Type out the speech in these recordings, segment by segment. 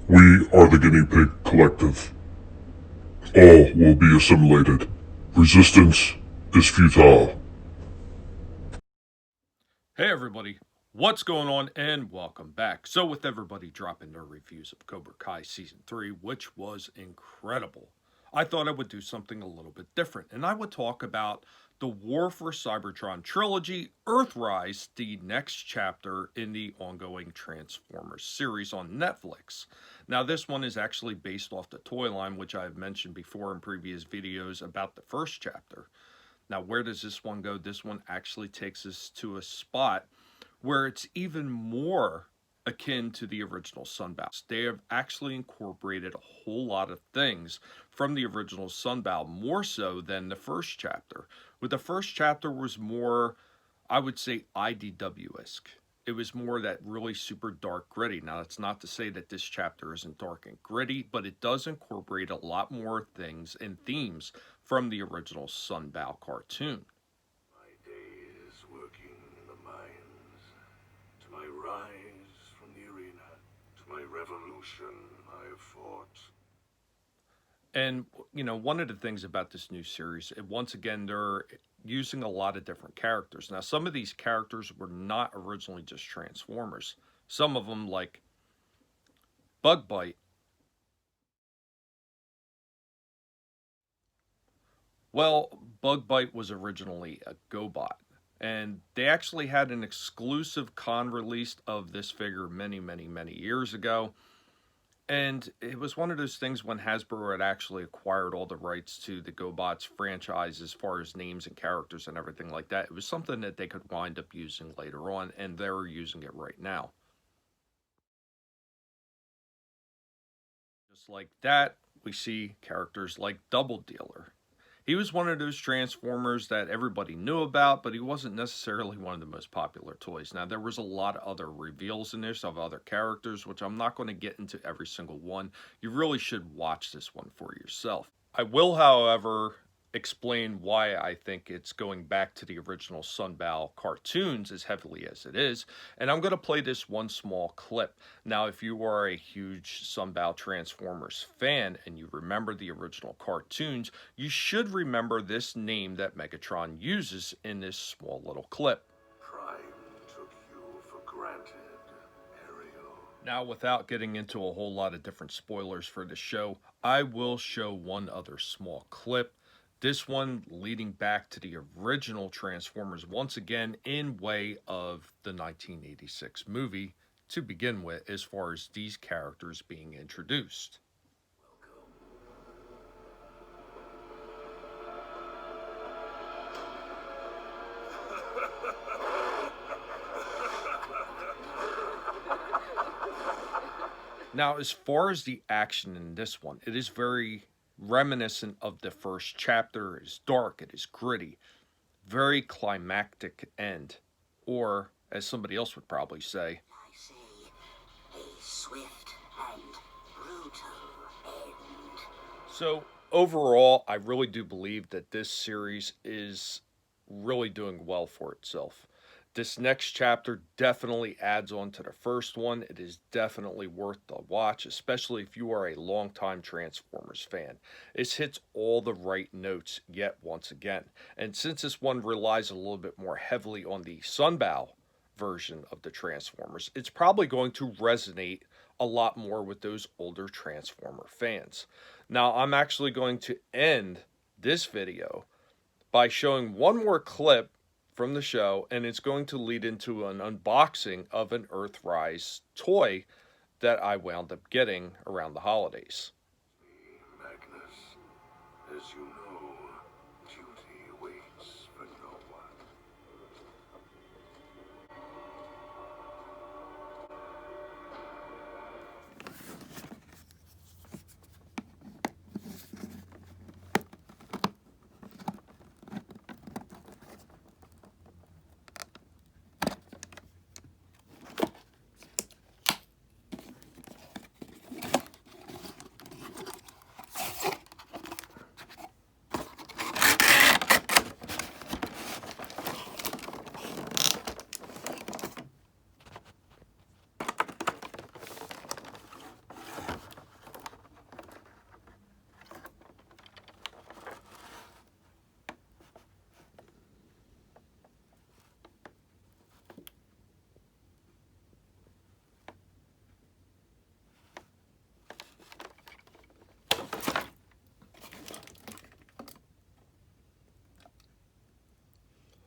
We are the Guinea Pig Collective. All will be assimilated. Resistance is futile. Hey everybody, what's going on and welcome back. So with everybody dropping their reviews of Cobra Kai Season 3, which was incredible, I thought I would do something a little bit different, and I would talk about the War for Cybertron trilogy, Earthrise, the next chapter in the ongoing Transformers series on Netflix. Now this one is actually based off the toy line, which I have mentioned before in previous videos about the first chapter. Now, where does this one go? This one actually takes us to a spot where it's even more akin to the original Sunbow. They have actually incorporated a whole lot of things from the original Sunbow, more so than the first chapter. With the first chapter was more, I would say, IDW-esque. It was more that really super dark gritty. Now, that's not to say that this chapter isn't dark and gritty, but it does incorporate a lot more things and themes from the original Sunbow cartoon. My days working in the mines, to my rise from the arena, to my revolution I have fought. And, you know, one of the things about this new series, once again, they're using a lot of different characters. Now, some of these characters were not originally just Transformers. Some of them, like Bug Bite. Well, Bug Bite was originally a GoBot. And they actually had an exclusive con release of this figure many, many, many years ago. And it was one of those things when Hasbro had actually acquired all the rights to the GoBots franchise as far as names and characters and everything like that. It was something that they could wind up using later on, and they're using it right now. Just like that, we see characters like Double Dealer. He was one of those Transformers that everybody knew about, but he wasn't necessarily one of the most popular toys. Now, there was a lot of other reveals in this of other characters, which I'm not going to get into every single one. You really should watch this one for yourself. I will, however, explain why I think it's going back to the original Sunbow cartoons as heavily as it is, and I'm going to play this one small clip. Now, if you are a huge Sunbow Transformers fan and you remember the original cartoons, you should remember this name that Megatron uses in this small little clip. Prime took you for granted, Ariel. Now, without getting into a whole lot of different spoilers for the show, I will show one other small clip. This one leading back to the original Transformers once again in way of the 1986 movie to begin with, as far as these characters being introduced. Now, as far as the action in this one, it is very reminiscent of the first chapter. It is dark, it is gritty, very climactic end, or as somebody else would probably say, I say, a swift and brutal end. So overall, I really do believe that this series is really doing well for itself. This next chapter definitely adds on to the first one. It is definitely worth the watch, especially if you are a longtime Transformers fan. It hits all the right notes yet once again. And since this one relies a little bit more heavily on the Sunbow version of the Transformers, it's probably going to resonate a lot more with those older Transformer fans. Now, I'm actually going to end this video by showing one more clip from the show, and it's going to lead into an unboxing of an Earthrise toy that I wound up getting around the holidays. Magnus, as you know, duty waits for no one.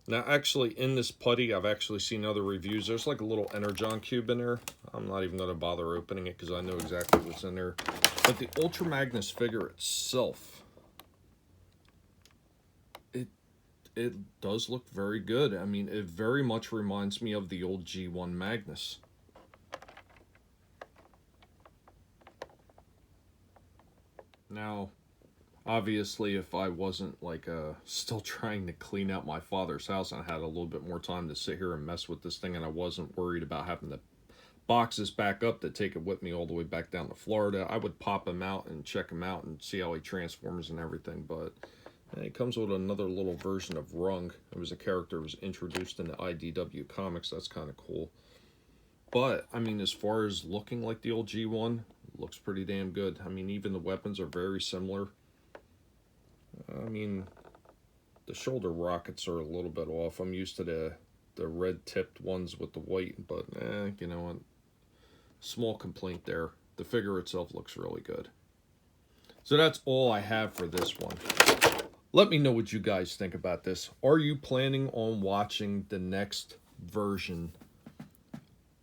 Now, actually, in this putty, I've actually seen other reviews. There's like a little Energon cube in there. I'm not even going to bother opening it because I know exactly what's in there. But the Ultra Magnus figure itself, it does look very good. I mean, it very much reminds me of the old G1 Magnus. Now, obviously, if I wasn't like still trying to clean out my father's house and I had a little bit more time to sit here and mess with this thing, and I wasn't worried about having to box this back up to take it with me all the way back down to Florida, I would pop him out and check him out and see how he transforms and everything. But it comes with another little version of Rung. It was a character that was introduced in the IDW comics. That's kind of cool. But, I mean, as far as looking like the old G1, looks pretty damn good. I mean, even the weapons are very similar. I mean, the shoulder rockets are a little bit off. I'm used to the red-tipped ones with the white, but, you know what? Small complaint there. The figure itself looks really good. So that's all I have for this one. Let me know what you guys think about this. Are you planning on watching the next version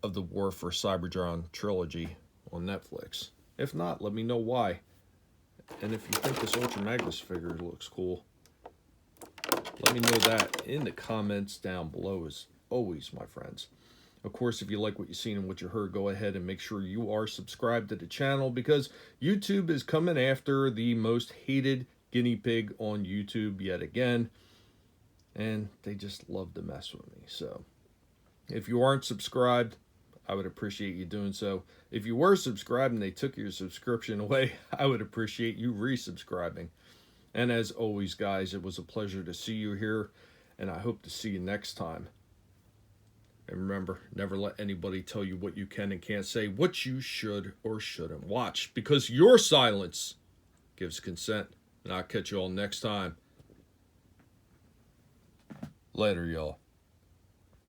of the War for Cybertron trilogy on Netflix? If not, let me know why. And if you think this Ultra Magnus figure looks cool, let me know that in the comments down below as always, my friends. Of course, if you like what you've seen and what you heard, go ahead and make sure you are subscribed to the channel, because YouTube is coming after the most hated guinea pig on YouTube yet again. And they just love to mess with me. So if you aren't subscribed, I would appreciate you doing so. If you were subscribed and they took your subscription away, I would appreciate you resubscribing. And as always, guys, it was a pleasure to see you here, and I hope to see you next time. And remember, never let anybody tell you what you can and can't say, what you should or shouldn't watch, because your silence gives consent. And I'll catch you all next time. Later, y'all.